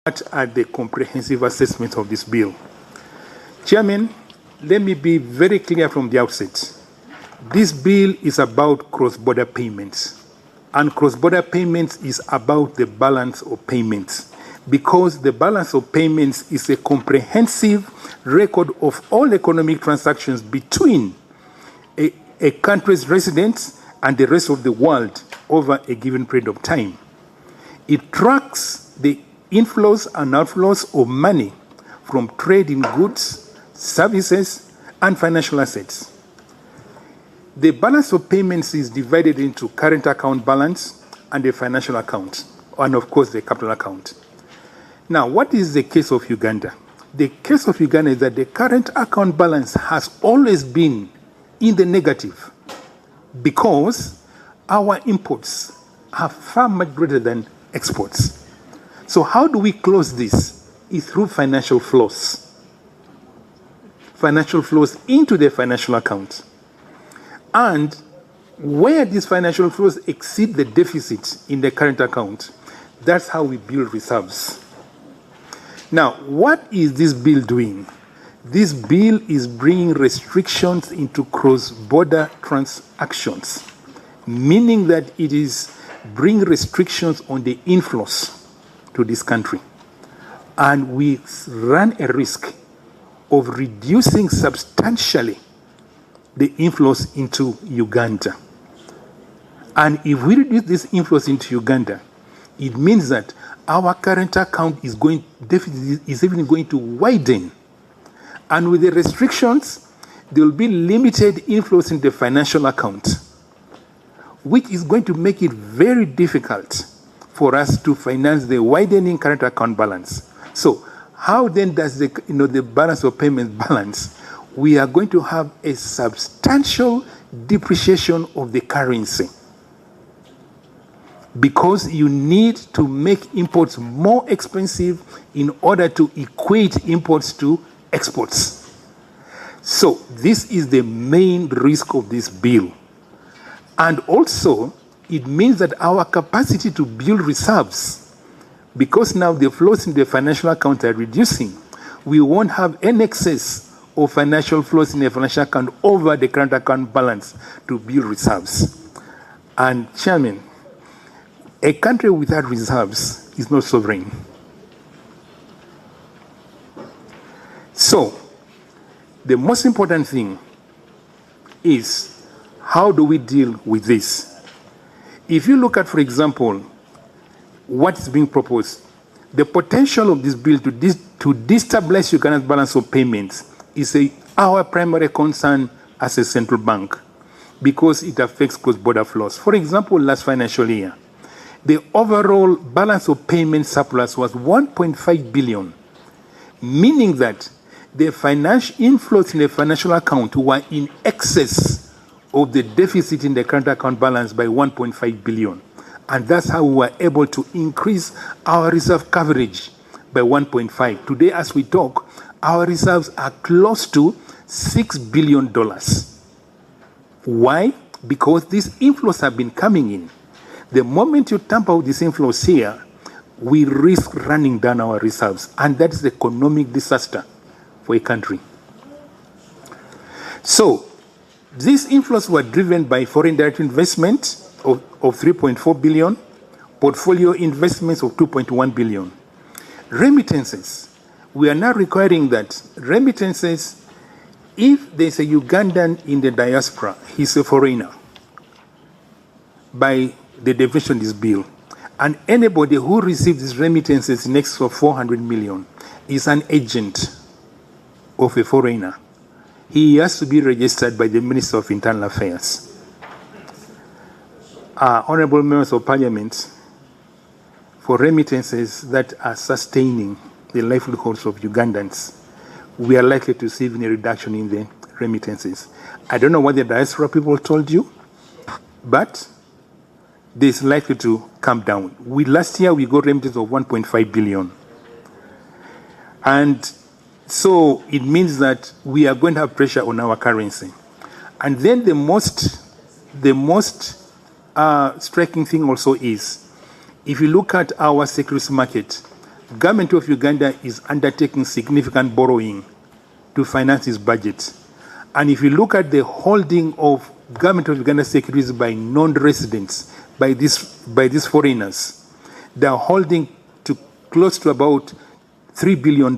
at the comprehensive assessment of this bill. Chairman, let me be very clear from the outset. This bill is about cross-border payments, and cross-border payments is about the balance of payments, because the balance of payments is a comprehensive record of all economic transactions between a country's residents and the rest of the world over a given period of time. It tracks the inflows and outflows of money from trade in goods, services, and financial assets. The balance of payments is divided into current account balance and the financial account, and of course the capital account. Now, what is the case of Uganda? The case of Uganda is that the current account balance has always been in the negative because our imports are far much greater than exports. So how do we close this? Is through financial flows. Financial flows into the financial account. And where these financial flows exceed the deficit in the current account, that's how we build reserves. Now, what is this bill doing? This bill is bringing restrictions into cross-border transactions, meaning that it is bringing restrictions on the inflows to this country. And we run a risk of reducing substantially the inflows into Uganda. And if we reduce these inflows into Uganda, it means that our current account is deficit is even going to widen. And with the restrictions, there will be limited inflows in the financial account, which is going to make it very difficult for us to finance the widening current account balance. So how then does the balance of payments balance? We are going to have a substantial depreciation of the currency, because you need to make imports more expensive in order to equate imports to exports. So this is the main risk of this bill. And also, it means that our capacity to build reserves, because now the flows in the financial account are reducing, we won't have an excess of financial flows in the financial account over the current account balance to build reserves. And Chairman, a country without reserves is not sovereign. So, the most important thing is, how do we deal with this? If you look at, for example, what is being proposed, the potential of this bill to destabilize Uganda's balance of payments is our primary concern as a central bank, because it affects cross-border flows. For example, last financial year, the overall balance of payment surplus was 1.5 billion, meaning that the financial inflows in the financial account were in excess of the deficit in the current account balance by 1.5 billion. And that's how we were able to increase our reserve coverage by 1.5. Today, as we talk, our reserves are close to $6 billion. Why? Because these inflows have been coming in. The moment you tamper with these inflows here, we risk running down our reserves. And that is economic disaster for a country. So, these inflows were driven by foreign direct investment of 3.4 billion, portfolio investments of 2.1 billion. Remittances. We are now requiring that remittances, if there's a Ugandan in the diaspora, he's a foreigner by the definition of this bill. And anybody who receives these remittances in excess of 400 million is an agent of a foreigner. He has to be registered by the Minister of Internal Affairs. Honorable members of Parliament, for remittances that are sustaining the livelihoods of Ugandans, we are likely to see even a reduction in the remittances. I don't know what the diaspora people told you, but this is likely to come down. Last year, we got remittances of 1.5 billion. And so it means that we are going to have pressure on our currency. And then the most striking thing also is, if you look at our securities market, government of Uganda is undertaking significant borrowing to finance its budget. And if you look at the holding of government of Uganda securities by non-residents, by these foreigners, they are holding to close to about $3 billion,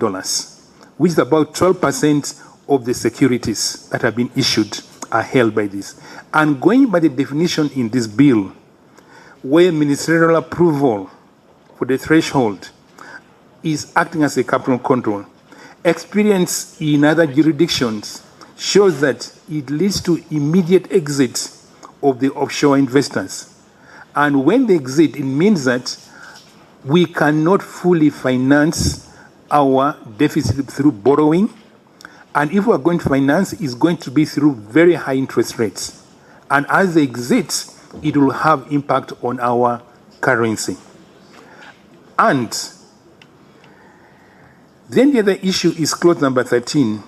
which is about 12% of the securities that have been issued are held by this. And going by the definition in this bill, where ministerial approval for the threshold is acting as a capital control, experience in other jurisdictions shows that it leads to immediate exit of the offshore investors. And when they exit, it means that we cannot fully finance our deficit through borrowing. And if we are going to finance, it's going to be through very high interest rates. And as they exit, it will have impact on our currency. And then the other issue is clause number 13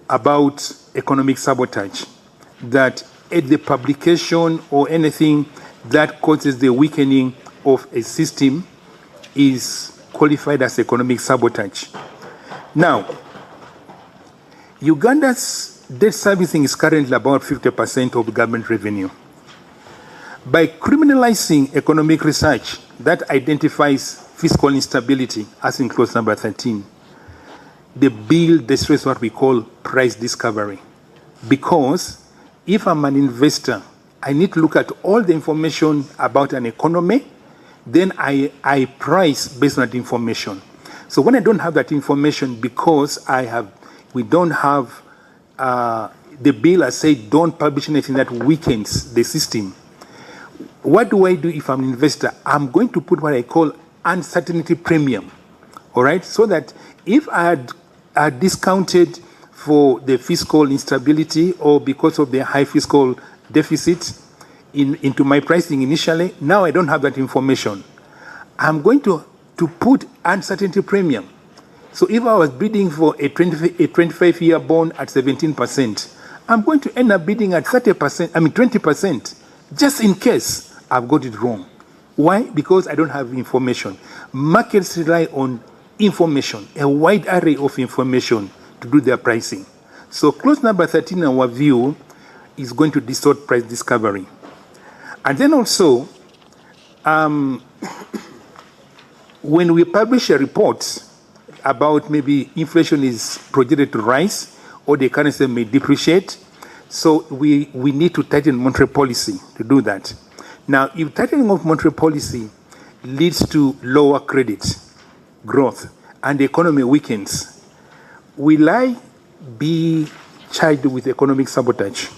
about economic sabotage, that at the publication or anything that causes the weakening of a system is qualified as economic sabotage. Now, Uganda's debt servicing is currently about 50% of government revenue. By criminalizing economic research that identifies fiscal instability, as in clause number 13, the bill destroys what we call price discovery. Because if I'm an investor, I need to look at all the information about an economy, then I price based on that information. So when I don't have that information, because we don't have, the bill has said don't publish anything that weakens the system. What do I do if I'm an investor? I'm going to put what I call uncertainty premium, all right? So that if I had discounted for the fiscal instability or because of the high fiscal deficit into my pricing initially, now I don't have that information. I'm going to put uncertainty premium. So if I was bidding for a 25-year bond at 17%, I'm going to end up bidding at 20%, just in case I've got it wrong. Why? Because I don't have information. Markets rely on information, a wide array of information to do their pricing. So clause number 13 in our view is going to distort price discovery. And then also, when we publish a report about maybe inflation is projected to rise or the currency may depreciate, so we need to tighten monetary policy to do that. Now, if tightening of monetary policy leads to lower credit growth and the economy weakens, will I be charged with economic sabotage?